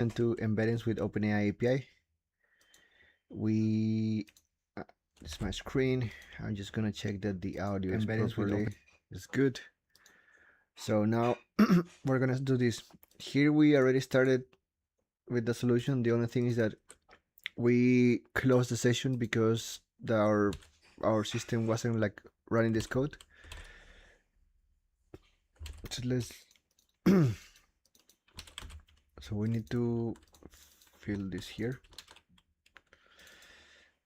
into embeddings with OpenAI API. This is my screen. I'm just gonna check that the audio is properly is good. So now we're gonna do this. Here we already started with the solution. The only thing is that we closed the session because our system wasn't like running this code. So let's so we need to fill this here.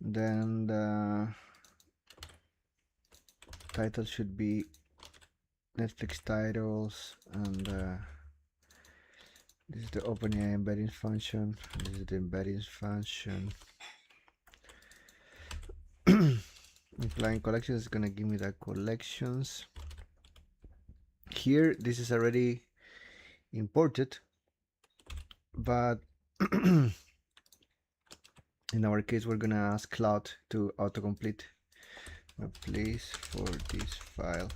Then the title should be Netflix titles, and this is the OpenAI embedding function. This is the embedding function. Implying collections is gonna give me the collections. Here, this is already imported, but in our case, we're gonna ask Cloud to autocomplete a place for this file.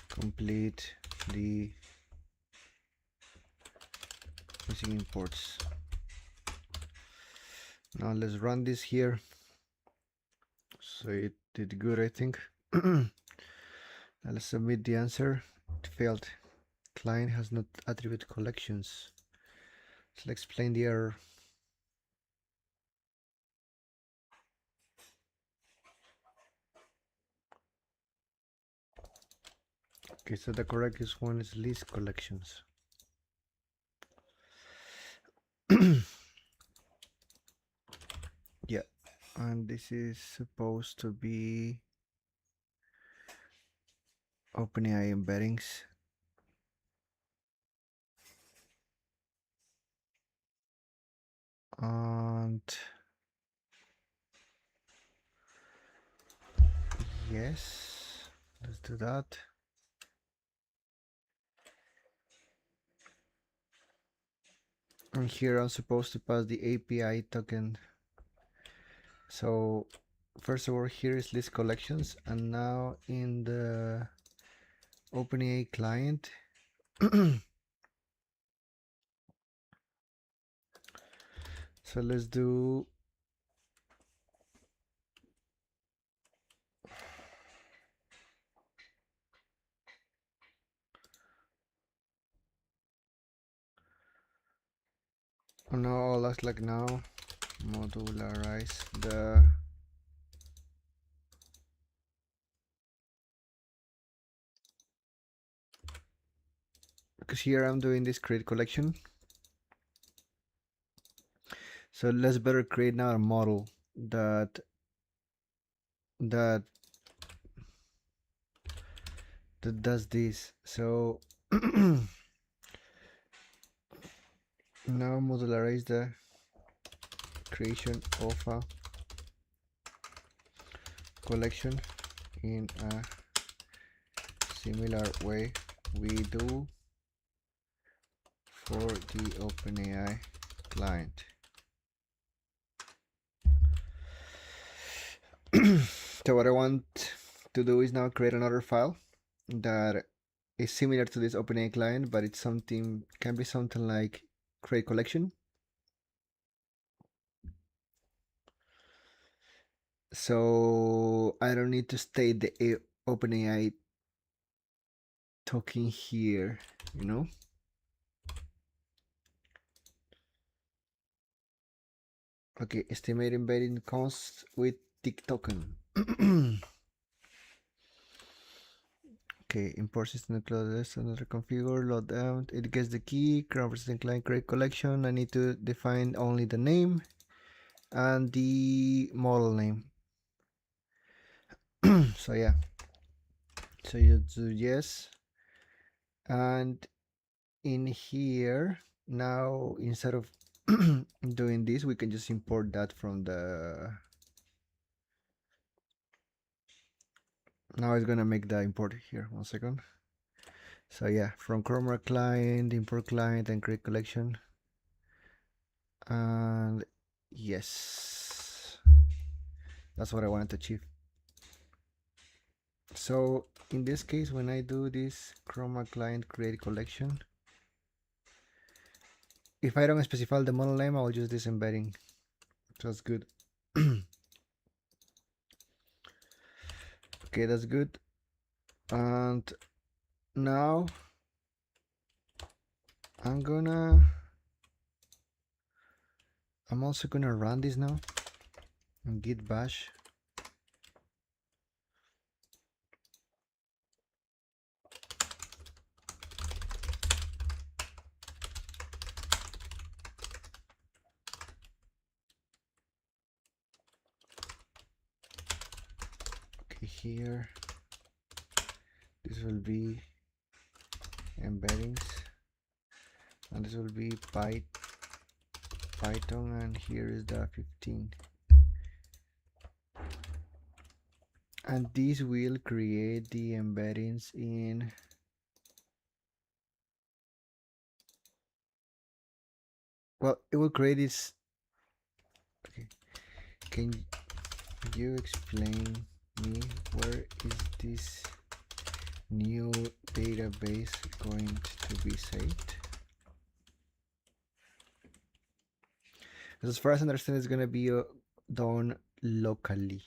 Complete the missing imports. Now let's run this here. So it did good, I think. Now let's submit the answer. It failed. Client has not attributed collections. So let's explain the error. Okay, so the correct one is list collections. Yeah, and this is supposed to be OpenAI embeddings. And yes, let's do that. And here I'm supposed to pass the API token. So first of all, here is list collections, and now in the OpenAI client, so let's do no, looks like now modularize the because here I'm doing this create collection. So let's better create now a model that does this. So now modularize the creation of a collection in a similar way we do for the OpenAI client. So what I want to do is now create another file that is similar to this OpenAI client, but it's something, can be something like create collection. So I don't need to state the OpenAI token here, you know. Okay, estimate embedding costs with tick token. Okay, import system include this, another configure, load down, it gets the key, represent client create collection. I need to define only the name and the model name. So yeah, so you do yes, and in here now instead of doing this, we can just import that from the, now it's gonna make the import here, 1 second. So yeah, from Chroma client, import client, and create collection. And yes, that's what I wanted to achieve. So in this case, when I do this chroma client create collection, if I don't specify the model name, I'll use this embedding. So that's good. Okay, that's good. And now I'm also gonna run this now and git bash. Okay, here this will be embeddings, and this will be Python, and here is the 15. And this will create the embeddings in it will create this. Okay, can you explain me where is this new database going to be saved? As far as I understand, it's going to be done locally.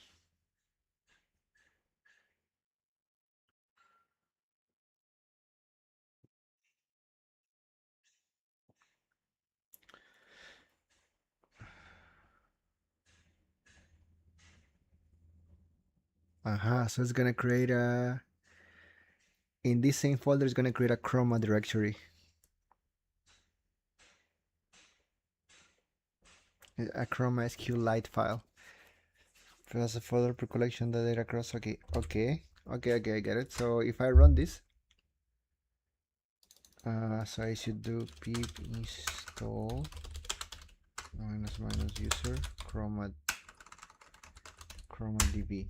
So it's going to create in this same folder, it's going to create a chroma directory. A chroma SQLite file. That's a folder per collection the data across. Okay, I get it. So if I run this, so I should do pip install -- user chroma db.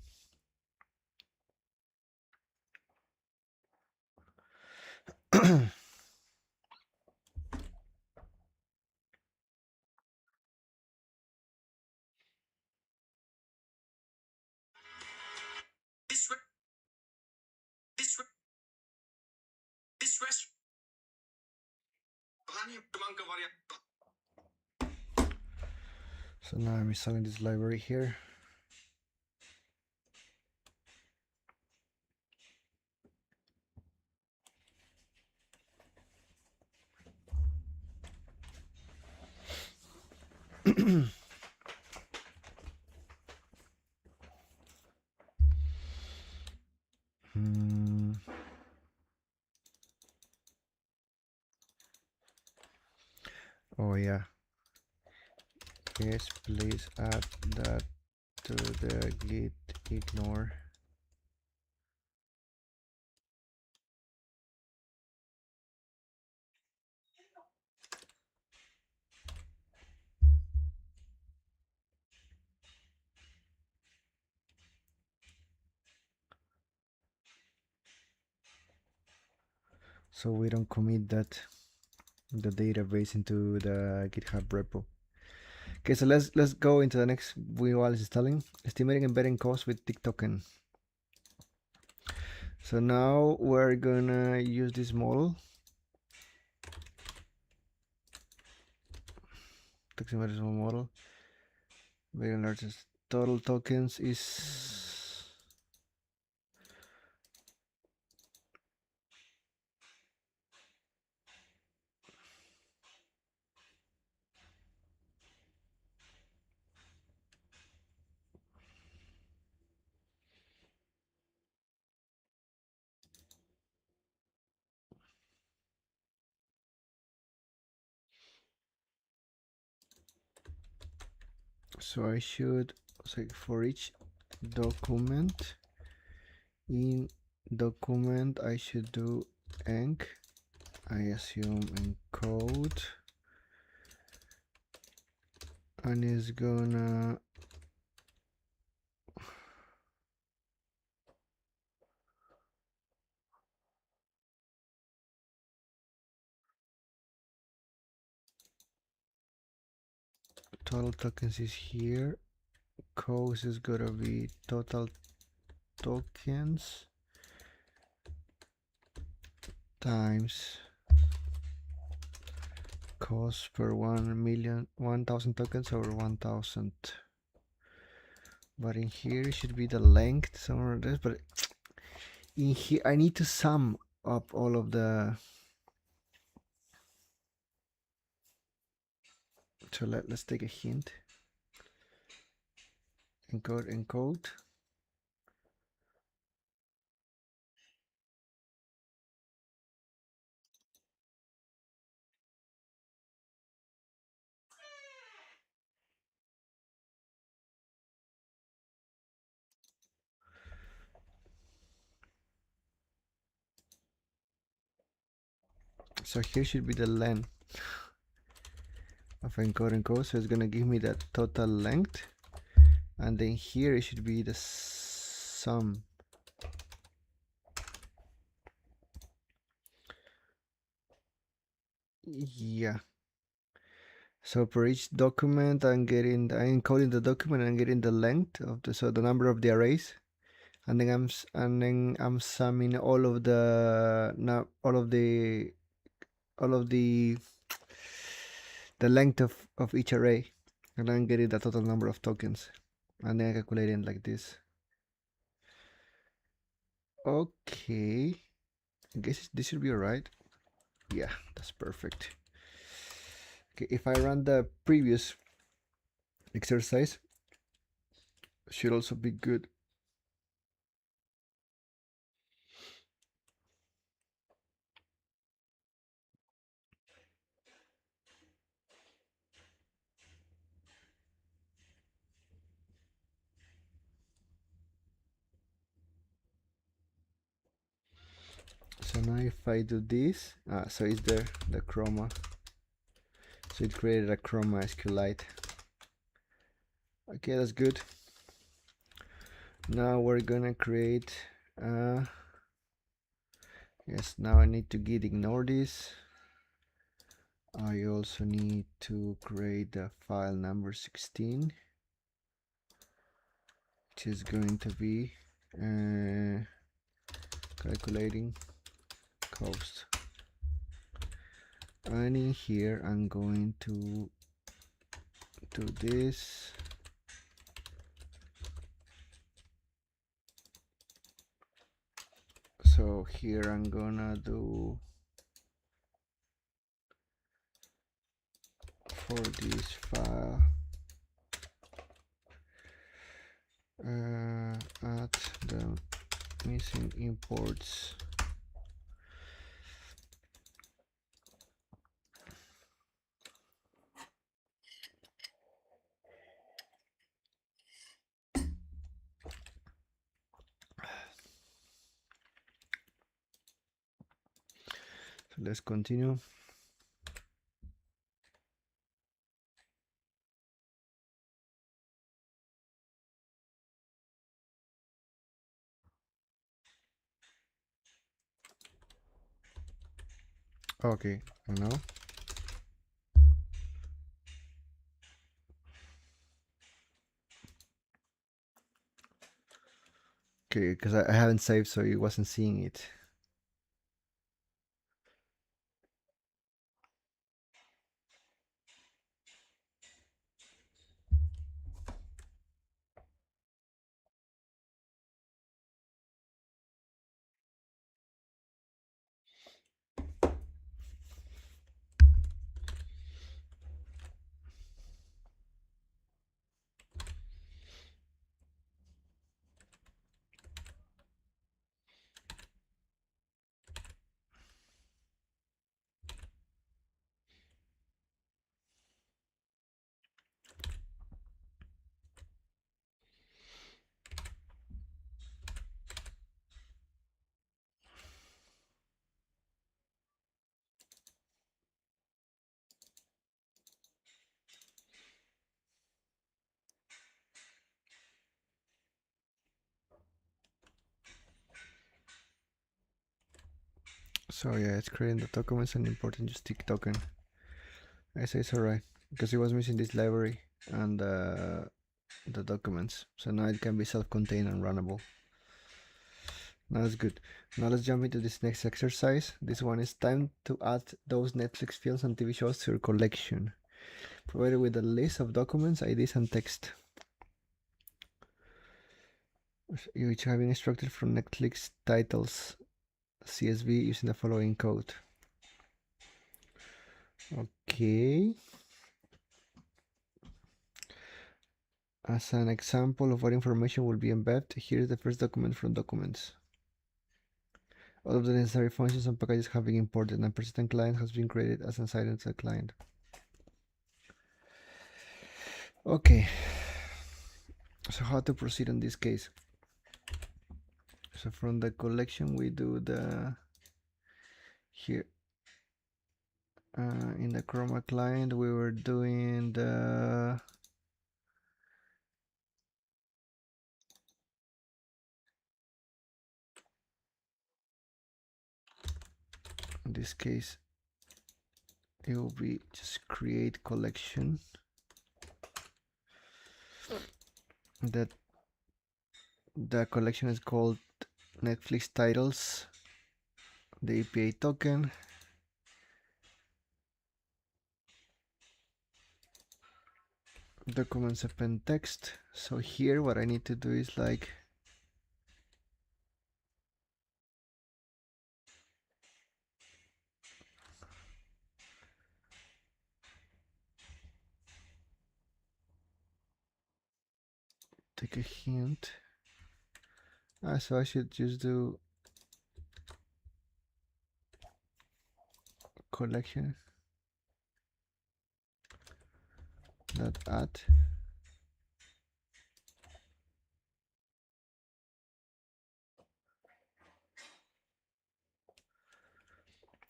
So now I'm installing this library here. Oh yeah. Yes, please add that to the git ignore. So we don't commit the database into the GitHub repo. Okay, so let's go into the next while it's installing. Estimating embedding cost with tick token. So now we're gonna use this model. Taximetric model. Very largest total tokens is so I should say for each document in document I should do enc, I assume encode, and it's gonna total tokens is here, cost is gonna be total tokens, times cost per 1,000 tokens over 1,000. But in here it should be the length somewhere there. But in here I need to sum up all of the. So let's take a hint. Encode. So here should be the length of encode. So it's gonna give me the total length, and then here it should be the sum. Yeah. So for each document, I'm encoding the document and getting the length of the number of the arrays, and then I'm summing all of the the length of each array, and I'm getting the total number of tokens, and then I calculate it like this. Okay, I guess this should be alright. Yeah, that's perfect. Okay, if I run the previous exercise, should also be good. So now if I do this, so it's there, the chroma. So it created a chroma SQLite. Okay, that's good. Now we're gonna create, yes, now I need to git ignore this. I also need to create the file number 16, which is going to be calculating cost. And in here I'm going to do this. So here I'm gonna do for this file add the missing imports. So let's continue. Okay, now okay, because I haven't saved, so you wasn't seeing it. So yeah, it's creating the documents and importing just tick token. I say it's alright because it was missing this library and the documents. So now it can be self-contained and runnable. Now that's good. Now let's jump into this next exercise. This one is time to add those Netflix films and TV shows to your collection, provided with a list of documents, IDs, and text. Which have been extracted from Netflix titles CSV using the following code. Okay. As an example of what information will be embedded, here is the first document from documents. All of the necessary functions and packages have been imported, and a persistent client has been created as an assigned to the client. Okay. So how to proceed in this case? So from the collection we do the here in the Chroma client we were doing the in this case it will be just create collection that the collection is called Netflix titles, the API token, documents append text. So here what I need to do is like take a hint. So I should just do collection dot add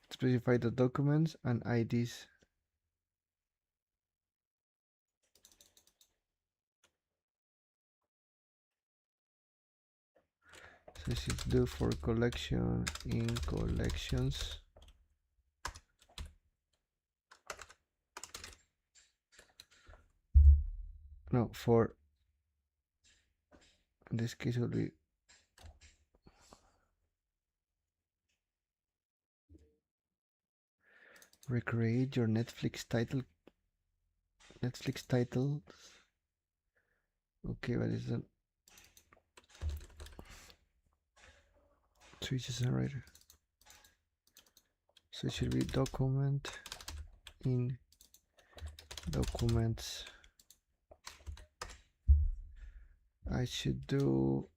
specify the documents and IDs. So I should do for collection in collections. No, for in this case will be recreate your Netflix titles. Okay, but it's a switches generator. So it should be document in documents. I should do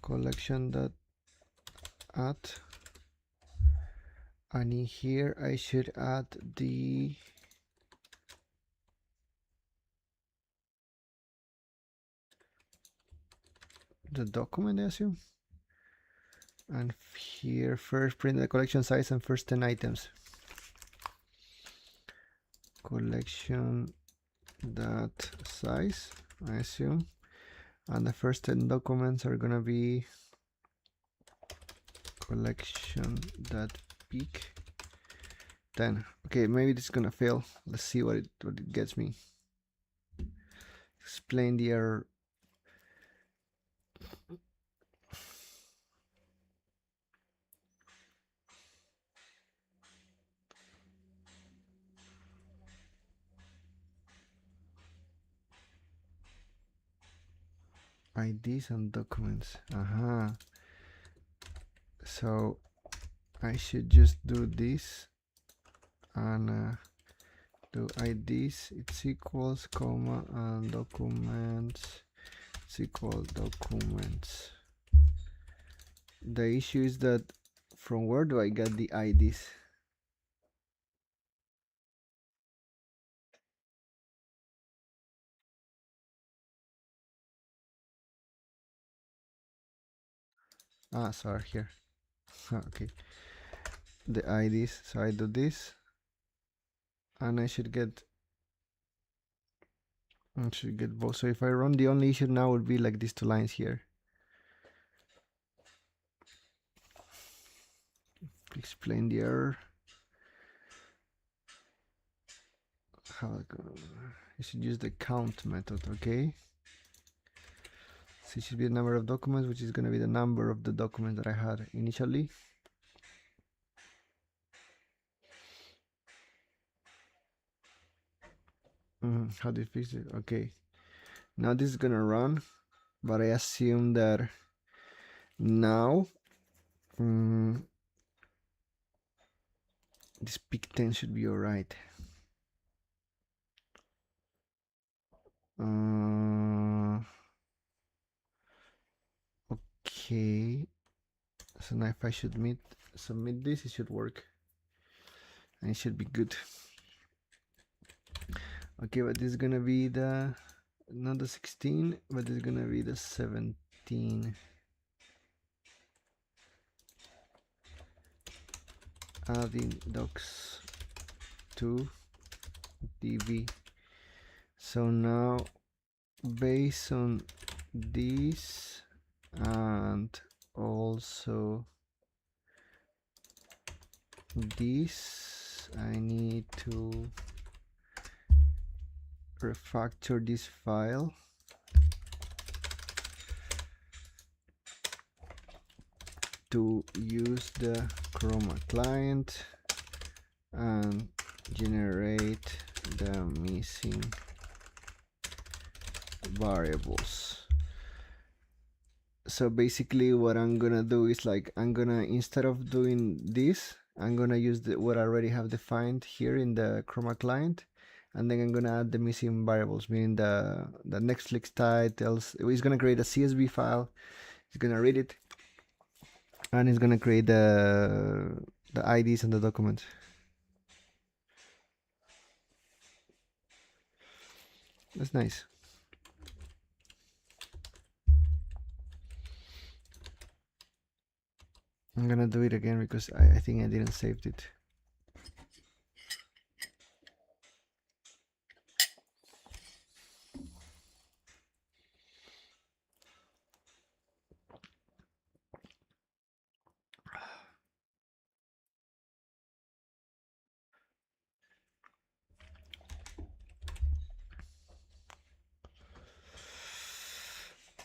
collection dot add, and in here I should add the document, I assume. And here first print the collection size and first 10 items. Collection dot size, I assume, and the first 10 documents are gonna be collection dot peak 10. Okay, maybe this is gonna fail. Let's see what it gets me. Explain the error. IDs and documents. So I should just do this and do IDs, it's equals comma, and documents, it's equal documents. The issue is that from where do I get the IDs? Sorry, here. Okay, the IDs. So I do this, and I should get both. So if I run, the only issue now would be like these two lines here. Explain the error. How I should use the count method, okay? So it should be the number of documents, which is going to be the number of the documents that I had initially. How do you fix it? Okay. Now this is going to run, but I assume that now this peak 10 should be all right. Okay. So now if I should submit this, it should work. And it should be good. Okay, but this is gonna be not the 16, but it's gonna be the 17. Adding docs to DB. So now, based on this and also this, I need to refactor this file to use the Chroma client and generate the missing variables. So basically what I'm gonna do is, like, I'm gonna, instead of doing this, I'm gonna use what I already have defined here in the Chroma client, and then I'm gonna add the missing variables, meaning the Netflix titles. It's gonna create a CSV file, it's gonna read it, and it's gonna create the IDs and the documents. That's nice. I'm gonna do it again because I think I didn't save it.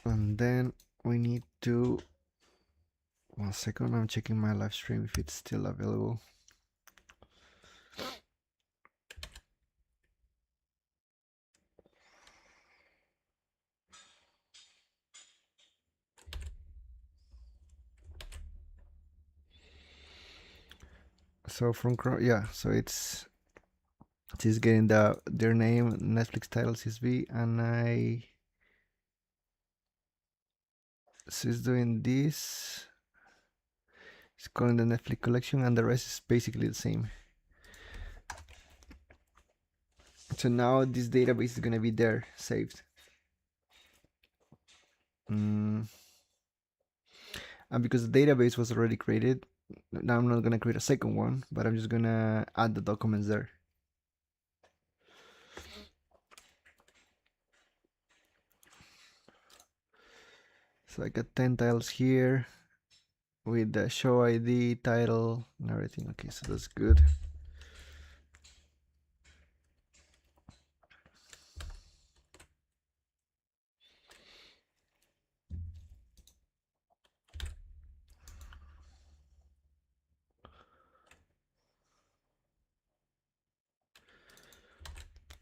And then we need to, 1 second, I'm checking my live stream if it's still available. So from Chrome, yeah, so it's getting their name, Netflix title CSV, and so it's doing this. It's calling the Netflix collection, and the rest is basically the same. So now this database is gonna be there saved. And because the database was already created, now I'm not gonna create a second one, but I'm just gonna add the documents there. So I got 10 tiles here with the show ID, title, and everything. Okay, so that's good.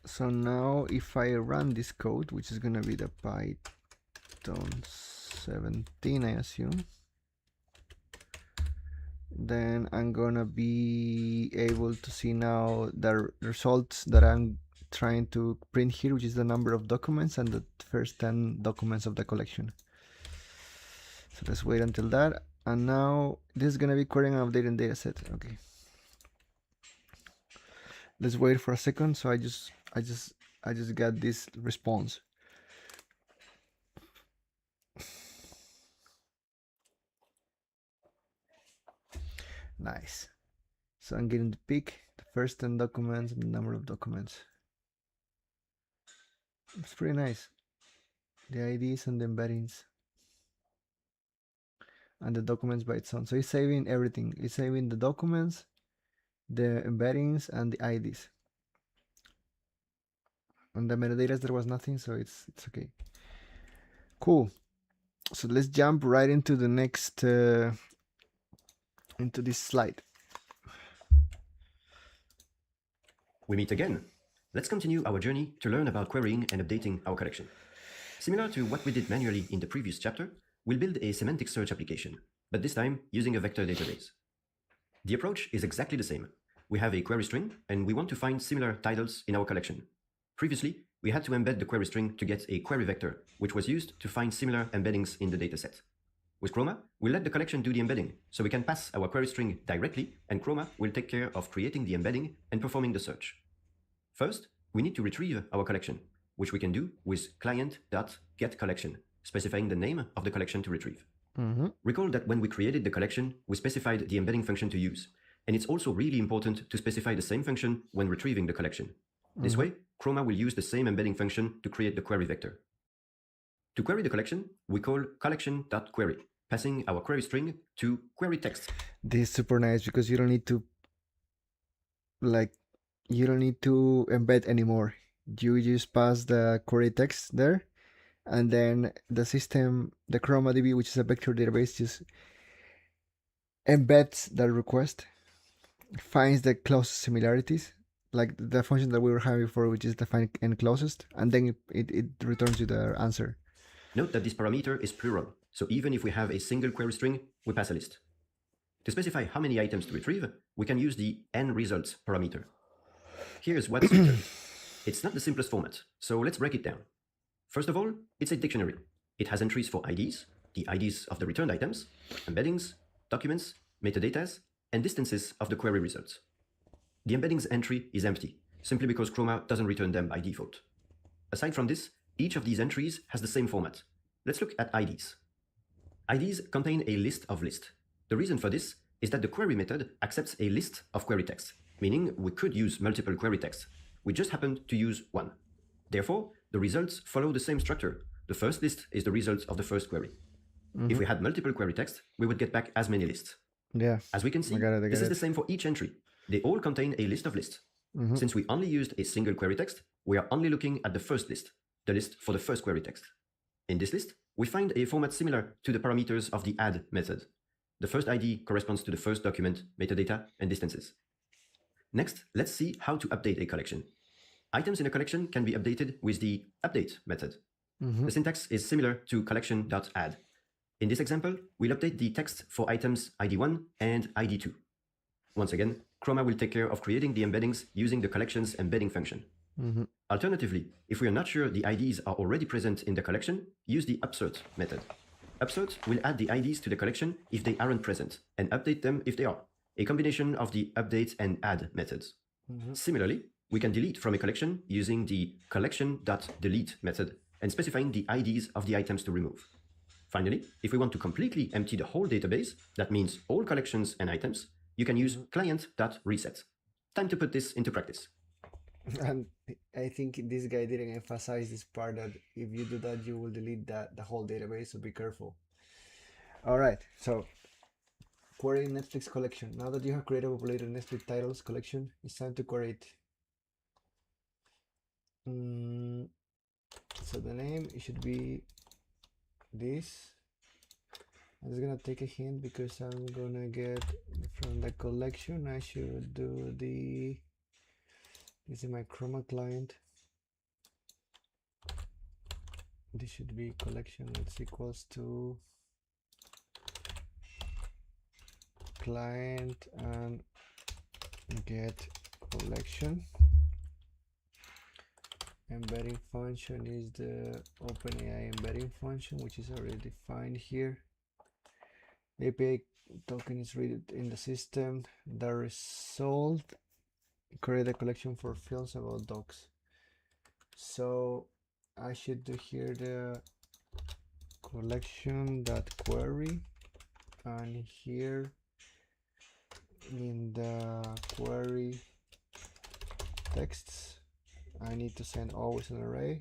So now if I run this code, which is gonna be the Python 17, I assume, then I'm gonna be able to see now the results that I'm trying to print here, which is the number of documents and the first 10 documents of the collection. So let's wait until that. And now this is gonna be querying and updating dataset. Okay. Let's wait for a second. So I just got this response. Nice. So I'm getting the peak, the first 10 documents, and the number of documents. It's pretty nice. The IDs and the embeddings. And the documents by its own. So it's saving everything. It's saving the documents, the embeddings, and the IDs. On the metadata there was nothing, so it's okay. Cool. So let's jump right into the next into this slide. We meet again. Let's continue our journey to learn about querying and updating our collection. Similar to what we did manually in the previous chapter, we'll build a semantic search application, but this time using a vector database. The approach is exactly the same. We have a query string, and we want to find similar titles in our collection. Previously, we had to embed the query string to get a query vector, which was used to find similar embeddings in the dataset. With Chroma, we'll let the collection do the embedding, so we can pass our query string directly, and Chroma will take care of creating the embedding and performing the search. First, we need to retrieve our collection, which we can do with client.getCollection, specifying the name of the collection to retrieve. Recall that when we created the collection, we specified the embedding function to use, and it's also really important to specify the same function when retrieving the collection. This way, Chroma will use the same embedding function to create the query vector. To query the collection, we call collection.query, passing our query string to query text. This is super nice because you don't need to embed anymore. You just pass the query text there, and then the system, the ChromaDB, which is a vector database, just embeds that request, finds the closest similarities, like the function that we were having before, which is the find n closest, and then it returns you the answer. Note that this parameter is plural, so even if we have a single query string, we pass a list. To specify how many items to retrieve, we can use the nResults parameter. Here's what's returned. It's not the simplest format, so let's break it down. First of all, it's a dictionary. It has entries for IDs, the IDs of the returned items, embeddings, documents, metadatas, and distances of the query results. The embeddings entry is empty, simply because Chroma doesn't return them by default. Aside from this, each of these entries has the same format. Let's look at IDs. IDs contain a list of lists. The reason for this is that the query method accepts a list of query text, meaning we could use multiple query texts. We just happened to use one. Therefore, the results follow the same structure. The first list is the results of the first query. If we had multiple query texts, we would get back as many lists. Yeah. As we can see, this is the same for each entry. They all contain a list of lists. Since we only used a single query text, we are only looking at the first list, the list for the first query text. In this list, we find a format similar to the parameters of the add method. The first ID corresponds to the first document, metadata, and distances. Next, let's see how to update a collection. Items in a collection can be updated with the update method. The syntax is similar to collection.add. In this example, we'll update the text for items ID1 and ID2. Once again, Chroma will take care of creating the embeddings using the collection's embedding function. Alternatively, if we are not sure the IDs are already present in the collection, use the upsert method. Upsert will add the IDs to the collection if they aren't present, and update them if they are, a combination of the update and add methods. Similarly, we can delete from a collection using the collection.delete method and specifying the IDs of the items to remove. Finally, if we want to completely empty the whole database, that means all collections and items, you can use client.reset. Time to put this into practice. And I think this guy didn't emphasize this part, that if you do that, you will delete the whole database, so be careful. All right, so query Netflix collection. Now that you have created a populated Netflix titles collection, it's time to query it. So the name, it should be this. I'm just gonna take a hint because I'm gonna get from the collection. I should do this is my Chroma client. This should be collection. It's equals to client and get collection. Embedding function is the OpenAI embedding function, which is already defined here. The API token is read in the system. The result, create a collection for fields about dogs. So I should do here the collection.query, and here in the query texts I need to send always an array,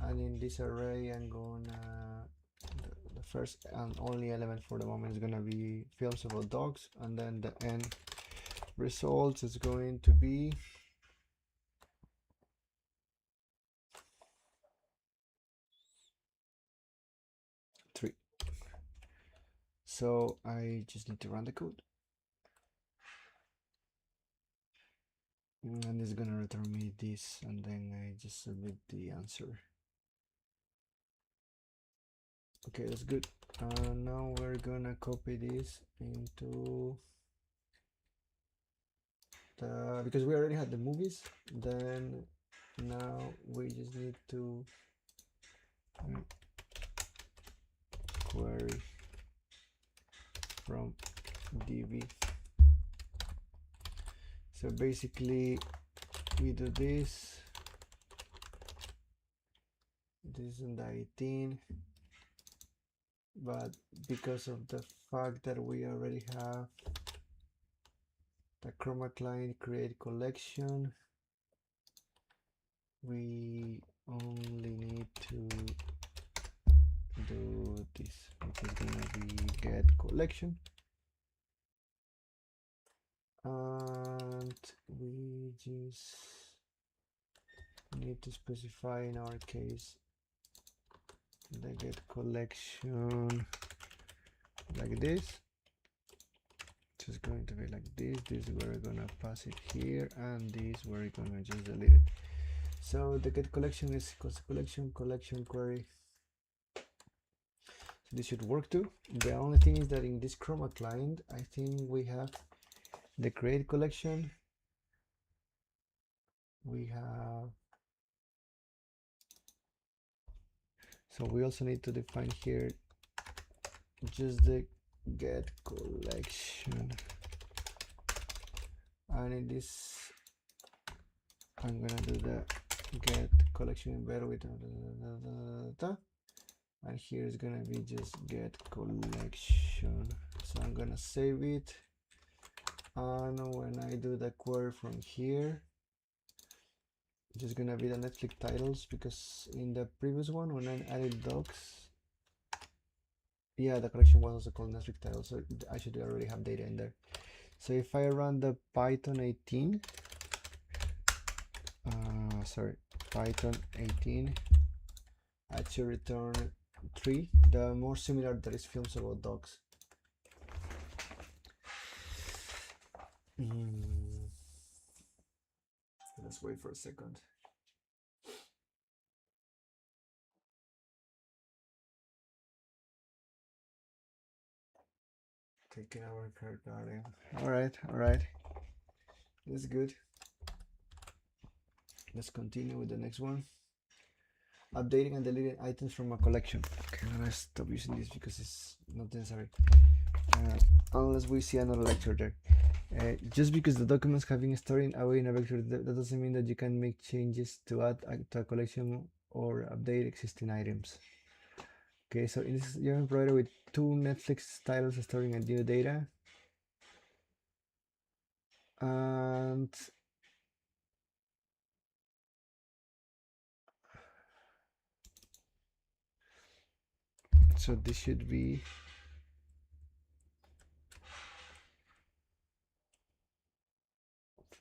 and in this array I'm gonna the first and only element for the moment is gonna be fields about dogs, and then the end results is going to be So I just need to run the code, and it's gonna return me this, and then I just submit the answer. Okay, that's good. Now we're gonna copy this into the, because we already had the movies, then now we just need to query from DB. So basically we do this in the 18, but because of the fact that we already have the chroma client create collection, we only need to do this, which is gonna be get collection, and we just need to specify in our case the get collection like this. It's going to be like this. This is where we're gonna pass it here, and this we're gonna just delete it. So the get collection is equals to collection query. So this should work too. The only thing is that in this chroma client, I think we have the create collection. We have, so we also need to define here just the get collection, and in this I'm gonna do the get collection embedded with and here is gonna be just get collection. So I'm gonna save it, and when I do the query from here, it's just gonna be the Netflix titles, because in the previous one when I added docs, yeah, the collection was also called Netflix titles, so I should already have data in there. So if I run the Python 18, Python 18, I should return 3, the more similar that is films about dogs. Let's wait for a second. Taking our card guarding. All right. That's good. Let's continue with the next one. Updating and deleting items from a collection. Okay, I'm gonna stop using this because it's not necessary. Unless we see another lecture there. Just because the documents have been stored in away in a vector, that doesn't mean that you can make changes to add to a collection or update existing items. Okay, so in this, you're provided with 2 Netflix titles storing a new data, and so this should be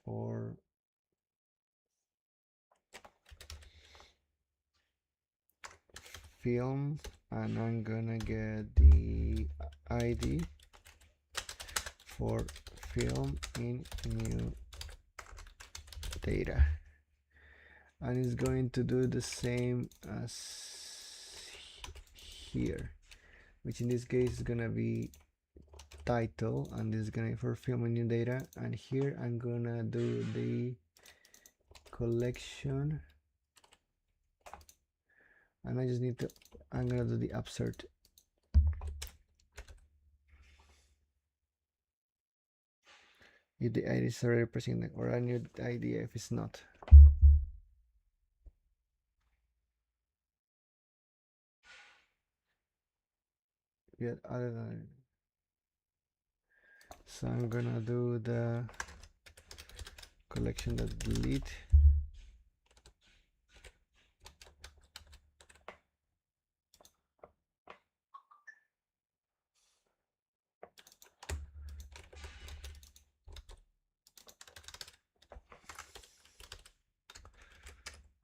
for film, and I'm gonna get the ID for film in new data, and it's going to do the same as here, which in this case is gonna be title, and this is gonna be for film and new data, and here I'm gonna do the collection, and I just need to, I'm gonna do the upsert. If the ID is already present, or I need the ID if it's not. Yet other than, so I'm gonna do the collection that delete,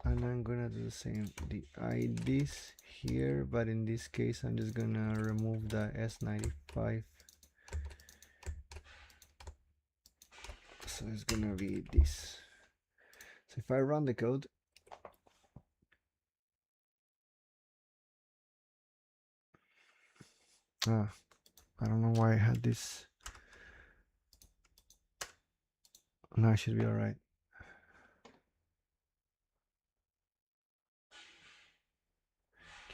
and I'm gonna do the same, the IDs here, but in this case I'm just gonna remove the S95. So it's gonna be this. So if I run the code, I don't know why I had this. No, I should be alright.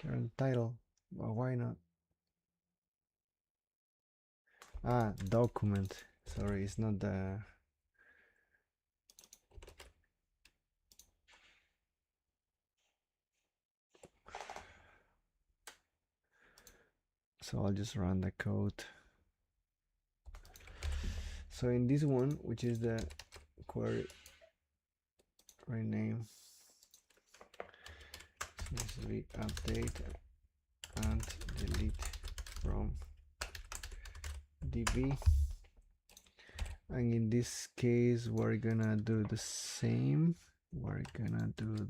Current title, well, why not? Document. Sorry, it's not the. So I'll just run the code. So in this one, which is the query rename, so this will be update and delete from DB. And in this case, we're gonna do the same. We're gonna do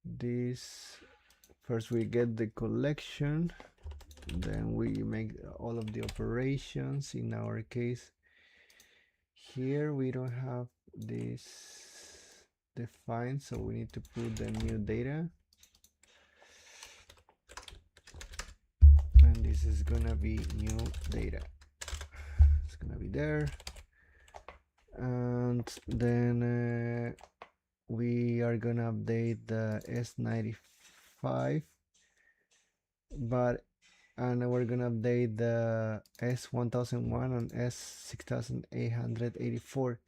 this. First we get the collection, then we make all of the operations. In our case here we don't have this defined, so we need to put the new data, and this is gonna be new data. It's gonna be there, and then we are gonna update the S95, and we're gonna update the S1001 and S6884,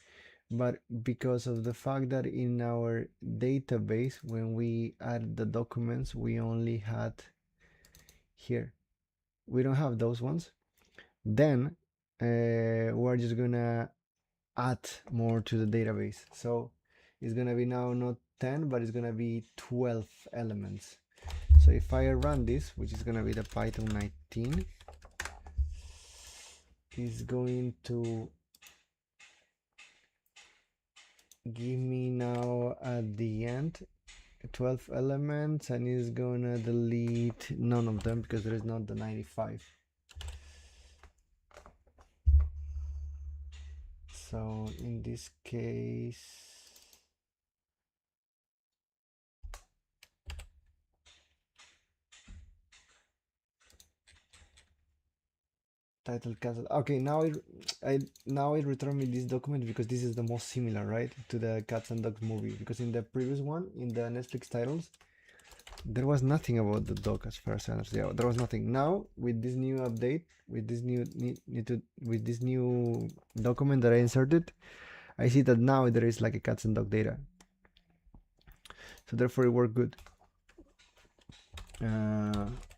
but because of the fact that in our database when we add the documents we only had here, we don't have those ones, then we're just gonna add more to the database. So it's gonna be now not 10, but it's gonna be 12 elements. So if I run this, which is gonna be the Python 19, is going to give me now at the end 12 elements, and is gonna delete none of them because there is not the 95. So in this case, title cancel. Okay, now it returned me this document because this is the most similar, right, to the Cats and Dogs movie, because in the previous one, in the Netflix titles, there was nothing about the dog as far as I understand. There was nothing. Now with this new update, with this new document that I inserted, I see that now there is like a cats and dog data. So therefore it worked good.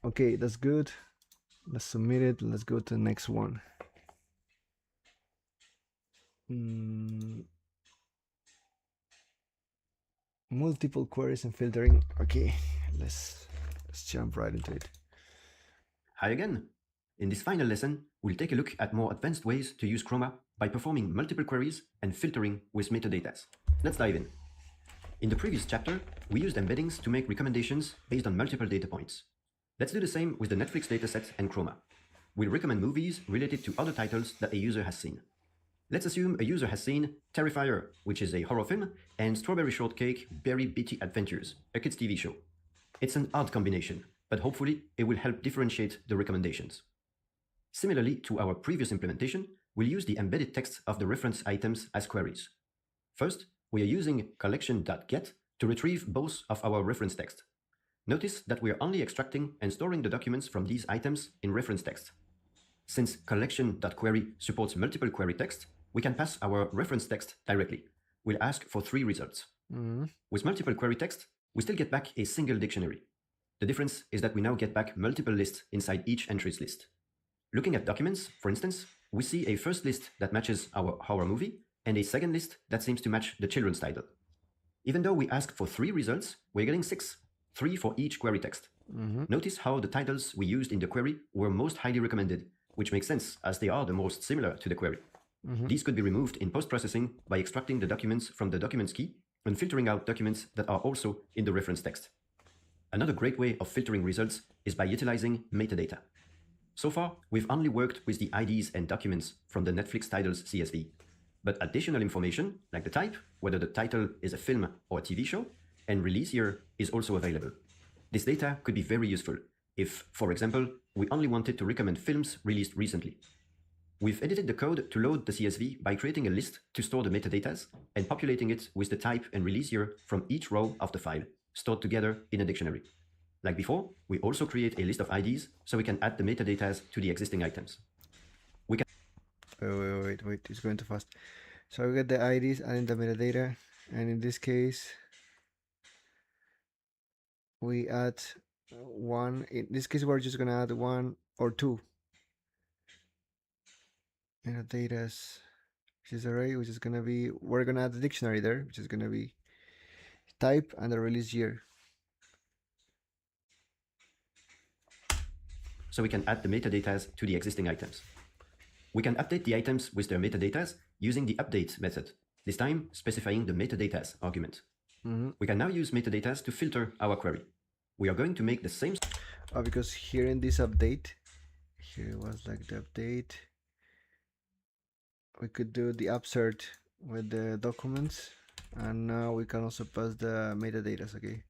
Okay, that's good. Let's submit it. Let's go to the next one. Multiple queries and filtering. Okay, let's jump right into it. Hi again. In this final lesson, we'll take a look at more advanced ways to use Chroma by performing multiple queries and filtering with metadata. Let's dive in. In the previous chapter, we used embeddings to make recommendations based on multiple data points. Let's do the same with the Netflix dataset and Chroma. We'll recommend movies related to other titles that a user has seen. Let's assume a user has seen Terrifier, which is a horror film, and Strawberry Shortcake, Berry Bitty Adventures, a kids' TV show. It's an odd combination, but hopefully it will help differentiate the recommendations. Similarly to our previous implementation, we'll use the embedded text of the reference items as queries. First, we are using collection.get to retrieve both of our reference text. Notice that we are only extracting and storing the documents from these items in reference text. Since collection.query supports multiple query text, we can pass our reference text directly. We'll ask for 3 results. With multiple query text, we still get back a single dictionary. The difference is that we now get back multiple lists inside each entry's list. Looking at documents, for instance, we see a first list that matches our horror movie and a second list that seems to match the children's title. Even though we asked for 3 results, we're getting 6, 3 for each query text. Notice how the titles we used in the query were most highly recommended, which makes sense as they are the most similar to the query. These could be removed in post-processing by extracting the documents from the documents key and filtering out documents that are also in the reference text. Another great way of filtering results is by utilizing metadata. So far, we've only worked with the IDs and documents from the Netflix titles CSV. But additional information, like the type, whether the title is a film or a TV show, and release year is also available. This data could be very useful if, for example, we only wanted to recommend films released recently. We've edited the code to load the CSV by creating a list to store the metadatas and populating it with the type and release year from each row of the file, stored together in a dictionary. Like before, we also create a list of IDs so we can add the metadatas to the existing items. We can wait, it's going too fast. So we get the IDs and the metadata, and in this case we add one. In this case we're just gonna add one or two metadatas, which is array, which is gonna be, we're gonna add the dictionary there, which is gonna be type and the release year. So we can add the metadatas to the existing items. We can update the items with their metadatas using the update method, this time specifying the metadatas argument. We can now use metadatas to filter our query. We are going to make the same. Because here in this update, here it was like the update, we could do the upsert with the documents, and now we can also pass the metadatas. Okay.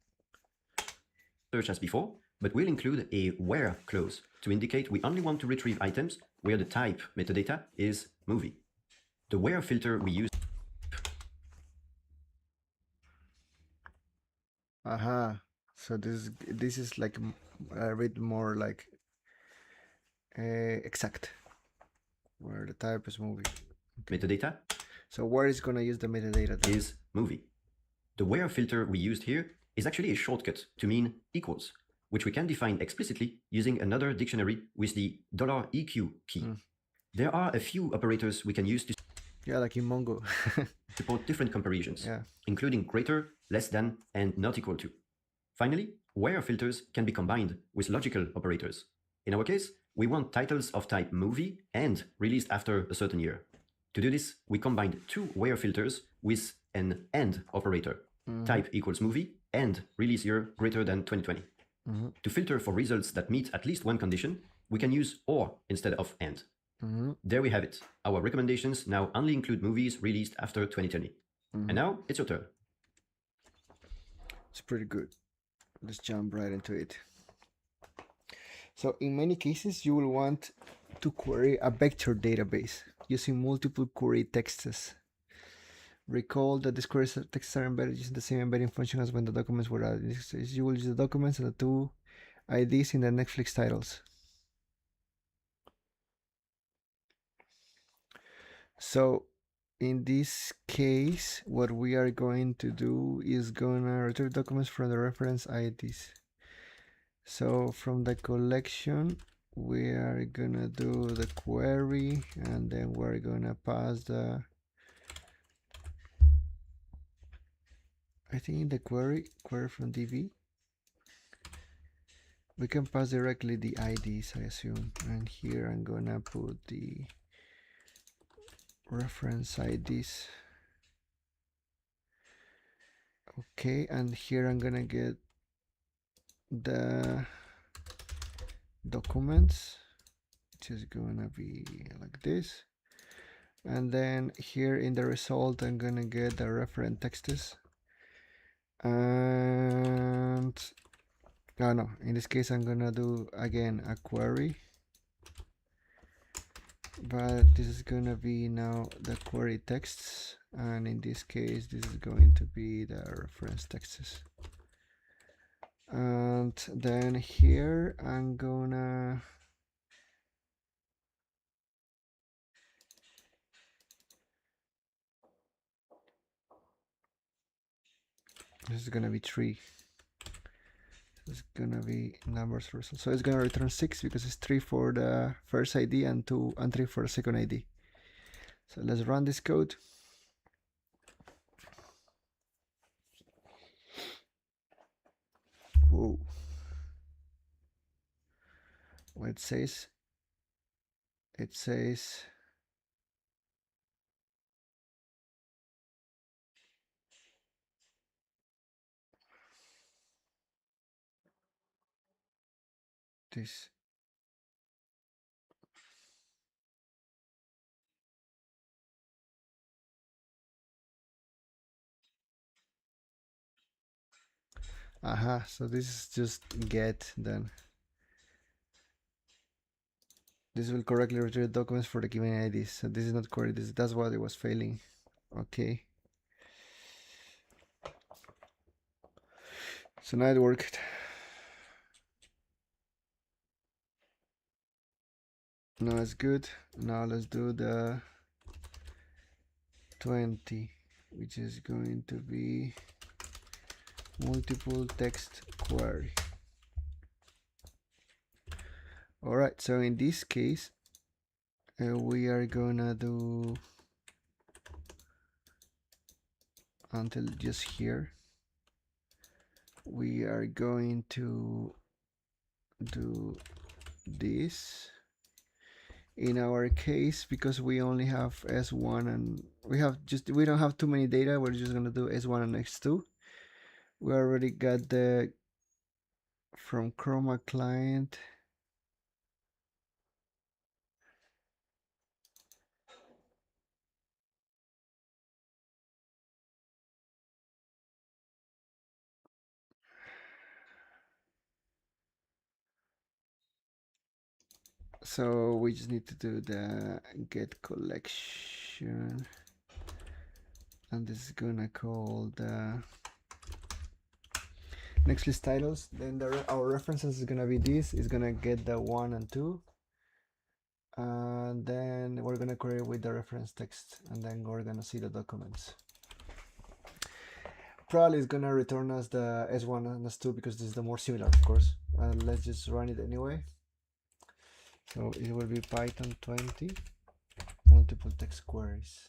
Search as before, but we'll include a where clause to indicate we only want to retrieve items where the type metadata is movie. The where filter we use. Aha. So this is like a bit more like exact, where the type is movie. Okay. Metadata. So where is gonna use the metadata then? Is movie. The where filter we used here is actually a shortcut to mean equals, which we can define explicitly using another dictionary with the $EQ key. There are a few operators we can use to like in Mongo support different comparisons, including greater, less than, and not equal to. Finally, where filters can be combined with logical operators. In our case, we want titles of type movie and released after a certain year. To do this, we combined two where filters with an AND operator, type equals movie and release year greater than 2020. To filter for results that meet at least one condition, we can use OR instead of AND. There we have it. Our recommendations now only include movies released after 2020. And now it's your turn. It's pretty good. Let's jump right into it. So in many cases, you will want to query a vector database using multiple query texts. Recall that these query texts are embedded using the same embedding function as when the documents were added. In this case, you will use the documents and the two IDs in the Netflix titles. So in this case, what we are going to do is gonna retrieve documents from the reference IDs. So from the collection, we are gonna do the query, and then we're gonna pass the, I think in the query from DB, we can pass directly the IDs, I assume. And here I'm gonna put the reference IDs. Okay, and here I'm gonna get the documents, which is gonna be like this. And then here in the result, I'm gonna get the reference texts. And no, in this case, I'm gonna do again a query, but this is gonna be now the query texts, and in this case, this is going to be the reference texts. And then here I'm gonna this is gonna be 3. It's gonna be numbers result. So it's gonna return 6 because it's 3 for the first ID and 2 and 3 for the second ID. So let's run this code. Whoa. What it says this. Aha, so this is just get then. This will correctly retrieve documents for the given IDs. So this is not correct. That's why it was failing. Okay. So now it worked. Now it's good. Now let's do the 20, which is going to be multiple text query. All right, so in this case, we are gonna do until just here. We are going to do this. In our case, because we only have S1 and we don't have too many data, we're just gonna do S1 and S2. We already got the from Chroma client. So we just need to do the get collection, and this is gonna call the next list titles. Then our references is gonna be this. It's gonna get the 1 and 2, and then we're gonna query with the reference text, and then we're gonna see the documents. Probably it's gonna return us the S1 and S2 because this is the more similar, of course. Let's just run it anyway. So it will be Python 20 multiple text queries.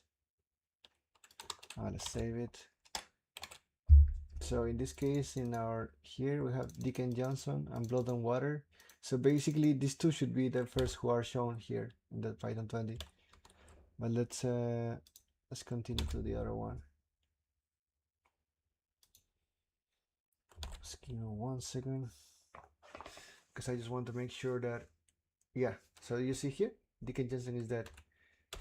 Let's save it. So in this case, in our here we have Dick and Johnson and Blood and Water. So basically these two should be the first who are shown here in the Python 20. But let's continue to the other one. Just give me 1 second, because I just want to make sure that, yeah. So you see here, Dick and Johnson is dead.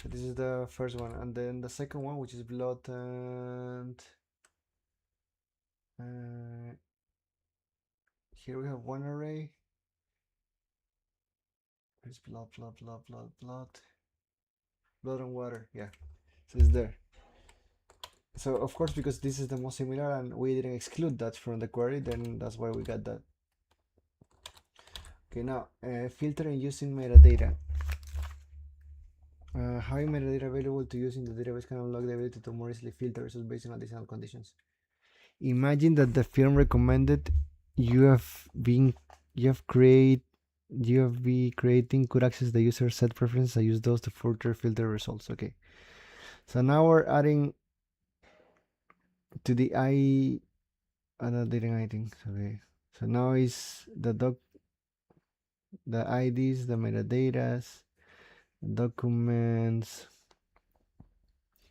So this is the first one, and then the second one, which is Blood and here we have one array. It's blood and water. Yeah, so it's there. So of course, because this is the most similar and we didn't exclude that from the query, then that's why we got that. Okay, now filtering using metadata. Having metadata available to use in the database can unlock the ability to more easily filter results based on additional conditions. Imagine that the firm recommended you have been creating could access the user set preferences and use those to further filter results. Okay, so now we're adding to the data things. Okay, so now is the IDs, the metadatas, documents,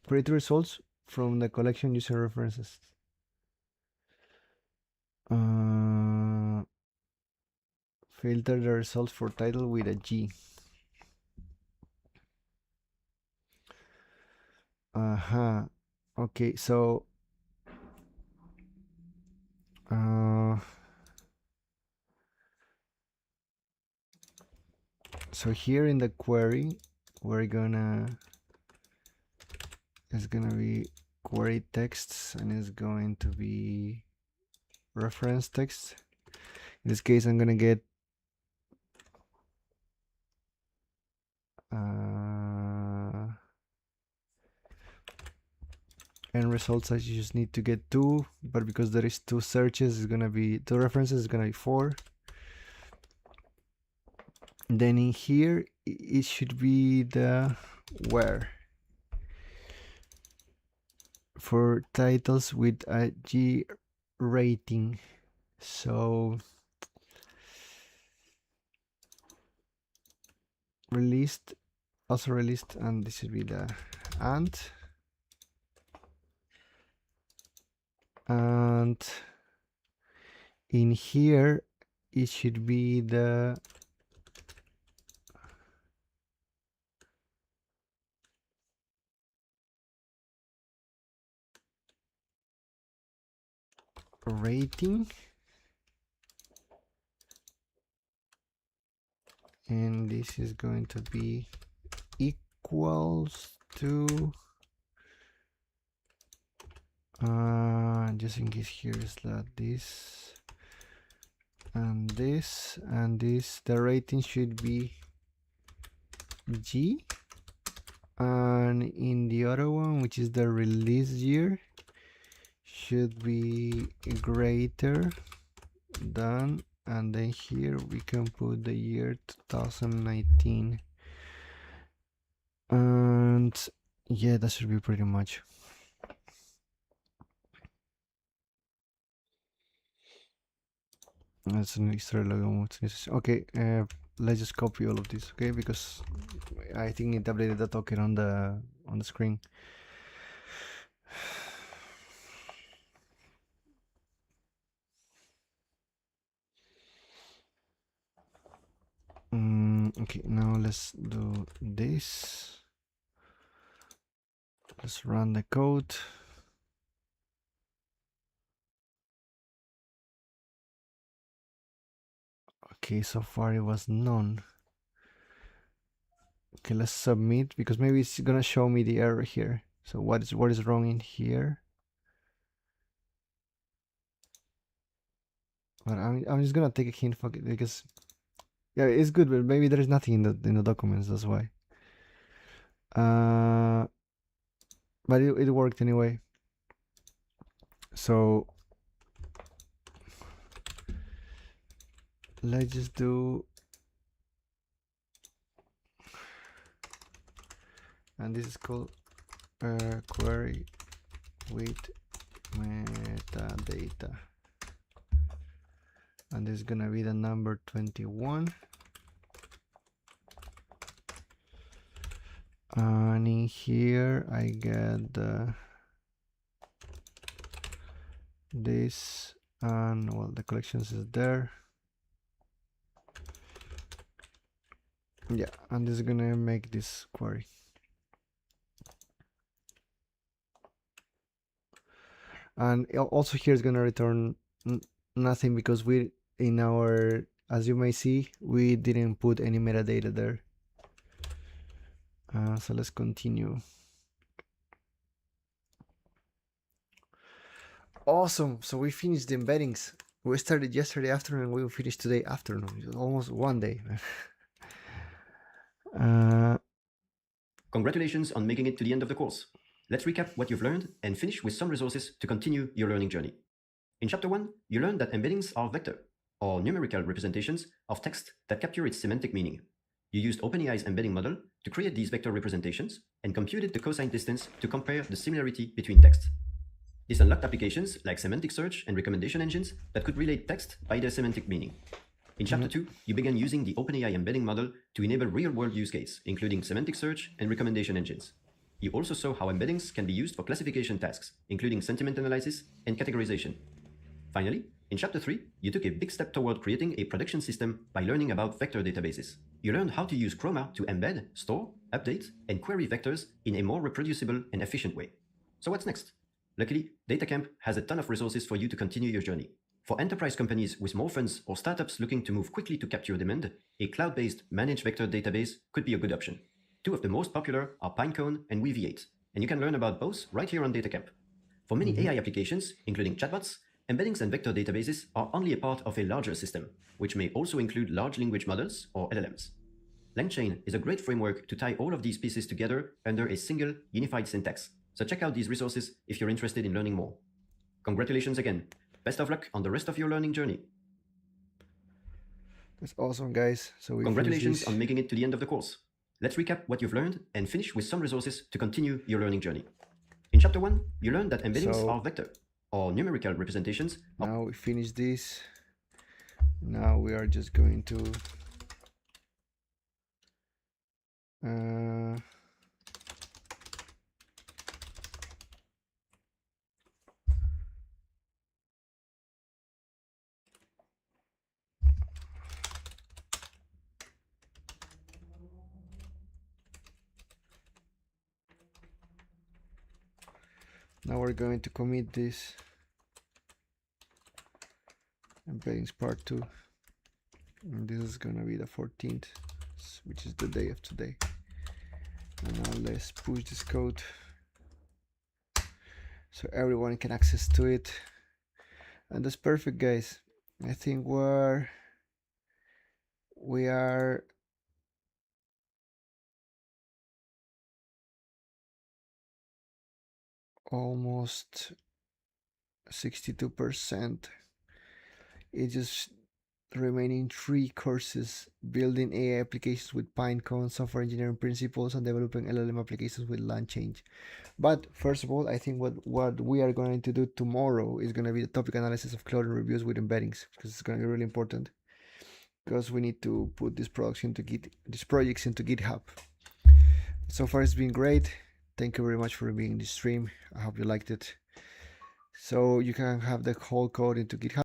create results from the collection user references. Filter the results for title with a G. Okay, so so here in the query, we're gonna it's gonna be query texts, and it's going to be reference text. In this case, I'm gonna get end results. I just need to get 2, but because there is 2 searches, it's gonna be 2 references. It's gonna be 4. Then in here, it should be the where for titles with a G rating. So released, also released, and this should be the and in here it should be the rating, and this is going to be equals to just in case here is that this and this and this. The rating should be G, and in the other one, which is the release year, should be greater than, and then here we can put the year 2019, and yeah, that should be pretty much. That's an extra logo. Okay, let's just copy all of this, okay? Because I think it updated the token on the screen. Okay, now let's do this. Let's run the code. Okay, so far it was none. Okay, let's submit, because maybe it's gonna show me the error here. So what is wrong in here? But I'm just gonna take a hint for it, because yeah, it's good, but maybe there is nothing in the documents. That's why. But it worked anyway. So let's just do, and this is called query with metadata, and this is gonna be the number 21, and in here I get this, and well, the collections is there. Yeah, and this is gonna make this query. And also here is gonna return nothing, because we, in our, as you may see, we didn't put any metadata there. So let's continue. Awesome, so we finished the embeddings. We started yesterday afternoon and we will finish today afternoon. Almost one day. Congratulations on making it to the end of the course. Let's recap what you've learned and finish with some resources to continue your learning journey. In Chapter 1, you learned that embeddings are vector, or numerical representations of text that capture its semantic meaning. You used OpenAI's embedding model to create these vector representations and computed the cosine distance to compare the similarity between text. This unlocked applications like semantic search and recommendation engines that could relate text by their semantic meaning. In Chapter 2, you began using the OpenAI embedding model to enable real-world use case, including semantic search and recommendation engines. You also saw how embeddings can be used for classification tasks, including sentiment analysis and categorization. Finally, in Chapter 3, you took a big step toward creating a production system by learning about vector databases. You learned how to use Chroma to embed, store, update, and query vectors in a more reproducible and efficient way. So what's next? Luckily, DataCamp has a ton of resources for you to continue your journey. For enterprise companies with more funds or startups looking to move quickly to capture demand, a cloud-based managed vector database could be a good option. Two of the most popular are Pinecone and Weaviate, and you can learn about both right here on DataCamp. For many AI applications, including chatbots, embeddings and vector databases are only a part of a larger system, which may also include large language models or LLMs. LangChain is a great framework to tie all of these pieces together under a single unified syntax. So check out these resources if you're interested in learning more. Congratulations again. Best of luck on the rest of your learning journey. That's awesome, guys. So we Congratulations on making it to the end of the course. Let's recap what you've learned and finish with some resources to continue your learning journey. In Chapter 1, you learned that embeddings are vector, or numerical representations. Now we finish this. Now we are just going to now we're going to commit this. embeddings part 2. And this is gonna be the 14th, which is the day of today. And now let's push this code so everyone can access to it. And that's perfect, guys. I think we are almost 62%. It's just remaining 3 courses: building AI applications with Pinecone, software engineering principles, and developing LLM applications with LangChain. But first of all, I think what we are going to do tomorrow is going to be the topic analysis of cloud and reviews with embeddings, because it's going to be really important, because we need to put these projects into GitHub. So far it's been great. Thank you very much for being in this stream. I hope you liked it. So you can have the whole code into GitHub.